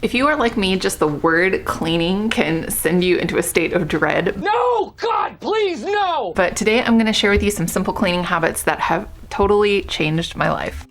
If you are like me, just the word cleaning can send you into a state of dread. No, God, please, no! But today I'm gonna share with you some simple cleaning habits that have totally changed my life.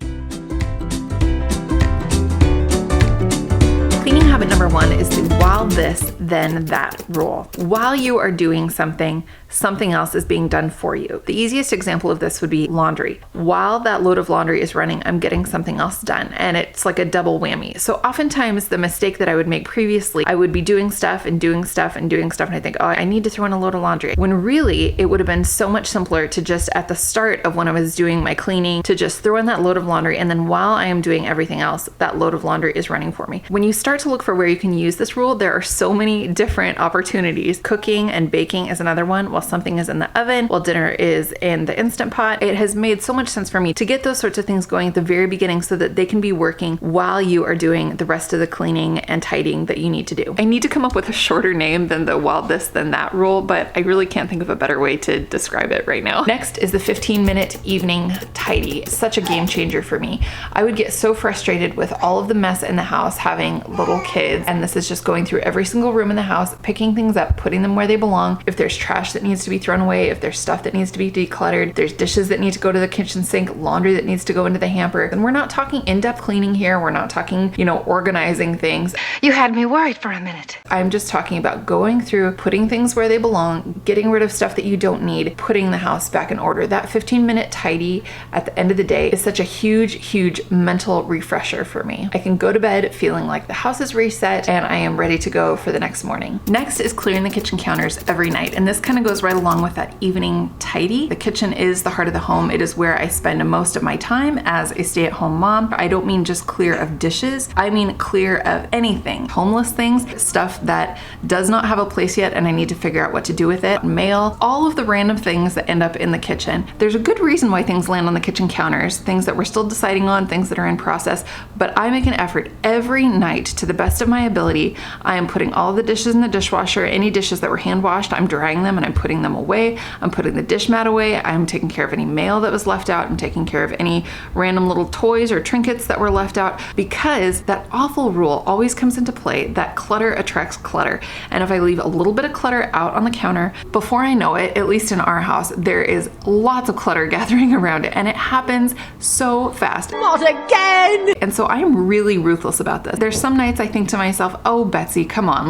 Cleaning habit number one is the while this, then that rule. While you are doing something, something else is being done for you. The easiest example of this would be laundry. While that load of laundry is running, I'm getting something else done, and it's like a double whammy. So oftentimes the mistake that I would make previously, I would be doing stuff and doing stuff and doing stuff, and I think, oh, I need to throw in a load of laundry. When really it would have been so much simpler to just at the start of when I was doing my cleaning, to just throw in that load of laundry, and then while I am doing everything else, that load of laundry is running for me. When you start to look for where you can use this rule, there are so many different opportunities. Cooking and baking is another one. While something is in the oven, while dinner is in the Instant Pot, it has made so much sense for me to get those sorts of things going at the very beginning so that they can be working while you are doing the rest of the cleaning and tidying that you need to do. I need to come up with a shorter name than the while this, then that rule, but I really can't think of a better way to describe it right now. Next is the 15-minute evening tidy. Such a game changer for me. I would get so frustrated with all of the mess in the house having little kids, and this is just going through every single room in the house, picking things up, putting them where they belong. If there's trash that needs to be thrown away, if there's stuff that needs to be decluttered, there's dishes that need to go to the kitchen sink, laundry that needs to go into the hamper. And we're not talking in-depth cleaning here. We're not talking, organizing things. You had me worried for a minute. I'm just talking about going through, putting things where they belong, getting rid of stuff that you don't need, putting the house back in order. That 15-minute tidy at the end of the day is such a huge, huge mental refresher for me. I can go to bed feeling like the house is reset and I am ready to go for the next morning. Next is clearing the kitchen counters every night. And this kind of goes right along with that evening tidy. The kitchen is the heart of the home. It is where I spend most of my time as a stay-at-home mom. I don't mean just clear of dishes. I mean clear of anything. Homeless things, stuff that does not have a place yet and I need to figure out what to do with it. Mail, all of the random things that end up in the kitchen. There's a good reason why things land on the kitchen counters, things that we're still deciding on, things that are in process, but I make an effort every night to the best of my ability. I am putting all the dishes in the dishwasher. Any dishes that were hand washed, I'm drying them and I'm putting them away. I'm putting the dish mat away. I'm taking care of any mail that was left out. I'm taking care of any random little toys or trinkets that were left out, because that awful rule always comes into play that clutter attracts clutter. And if I leave a little bit of clutter out on the counter, before I know it, at least in our house, there is lots of clutter gathering around it, and it happens so fast. Not again! And so I'm really ruthless about this. There's some nights I think to myself, oh, Betsy, come on,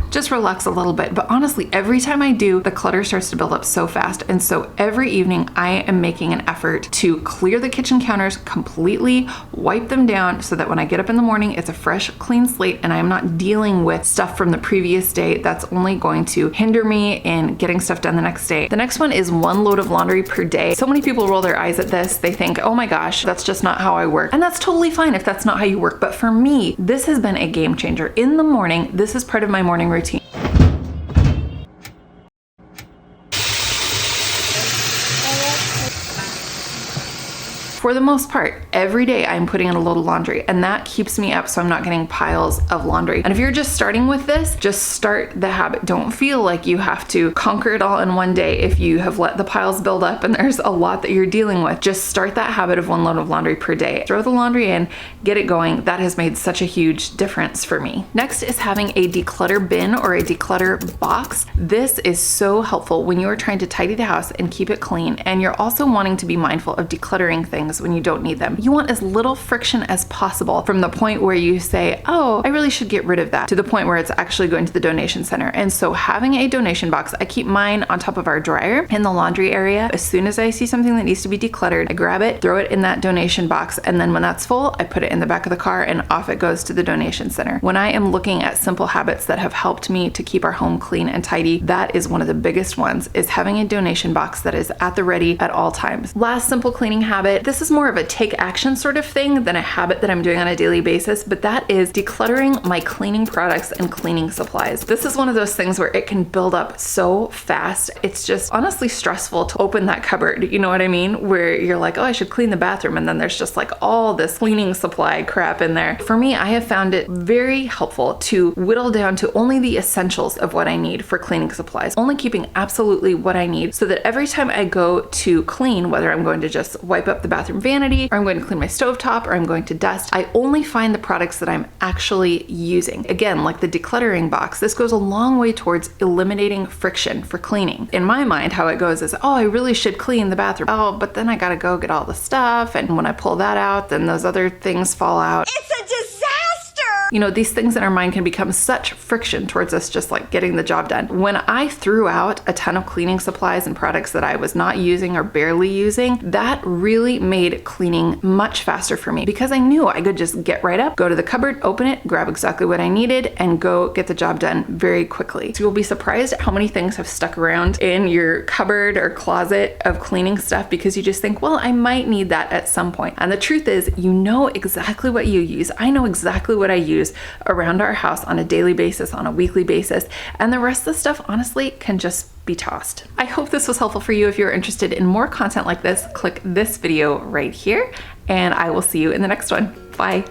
just relax a little bit. But honestly, every time I do, the clutter starts to build up so fast. And so every evening I am making an effort to clear the kitchen counters completely, wipe them down so that when I get up in the morning, it's a fresh, clean slate and I am not dealing with stuff from the previous day that's only going to hinder me in getting stuff done the next day. The next one is one load of laundry per day. So many people roll their eyes at this. They think, oh my gosh, that's just not how I work. And that's totally fine if that's not how you work. But for me, this has been a game changer. In the morning, this is part of my morning routine. For the most part, every day I'm putting in a load of laundry, and that keeps me up so I'm not getting piles of laundry. And if you're just starting with this, just start the habit. Don't feel like you have to conquer it all in one day if you have let the piles build up and there's a lot that you're dealing with. Just start that habit of one load of laundry per day. Throw the laundry in, get it going. That has made such a huge difference for me. Next is having a declutter bin or a declutter box. This is so helpful when you are trying to tidy the house and keep it clean, and you're also wanting to be mindful of decluttering things when you don't need them. You want as little friction as possible from the point where you say, oh, I really should get rid of that, to the point where it's actually going to the donation center. And so having a donation box, I keep mine on top of our dryer in the laundry area. As soon as I see something that needs to be decluttered, I grab it, throw it in that donation box, and then when that's full, I put it in the back of the car and off it goes to the donation center. When I am looking at simple habits that have helped me to keep our home clean and tidy, that is one of the biggest ones, is having a donation box that is at the ready at all times. Last simple cleaning habit, this is more of a take action sort of thing than a habit that I'm doing on a daily basis, but that is decluttering my cleaning products and cleaning supplies. This is one of those things where it can build up so fast. It's just honestly stressful to open that cupboard, you know what I mean? Where you're like, oh, I should clean the bathroom, and then there's just like all this cleaning supply crap in there. For me, I have found it very helpful to whittle down to only the essentials of what I need for cleaning supplies, only keeping absolutely what I need, so that every time I go to clean, whether I'm going to just wipe up the bathroom bathroom vanity, or I'm going to clean my stovetop, or I'm going to dust. I only find the products that I'm actually using. Again, like the decluttering box, this goes a long way towards eliminating friction for cleaning. In my mind, how it goes is, oh, I really should clean the bathroom. Oh, but then I gotta go get all the stuff. And when I pull that out, then those other things fall out. It's a disaster! You know, these things in our mind can become such friction towards us just like getting the job done. When I threw out a ton of cleaning supplies and products that I was not using or barely using, that really made cleaning much faster for me because I knew I could just get right up, go to the cupboard, open it, grab exactly what I needed, and go get the job done very quickly. So you'll be surprised at how many things have stuck around in your cupboard or closet of cleaning stuff because you just think, well, I might need that at some point. And the truth is, you know exactly what you use. I know exactly what I use around our house on a daily basis, on a weekly basis, and the rest of the stuff honestly can just be tossed. I hope this was helpful for you. If you're interested in more content like this, click this video right here, and I will see you in the next one. Bye.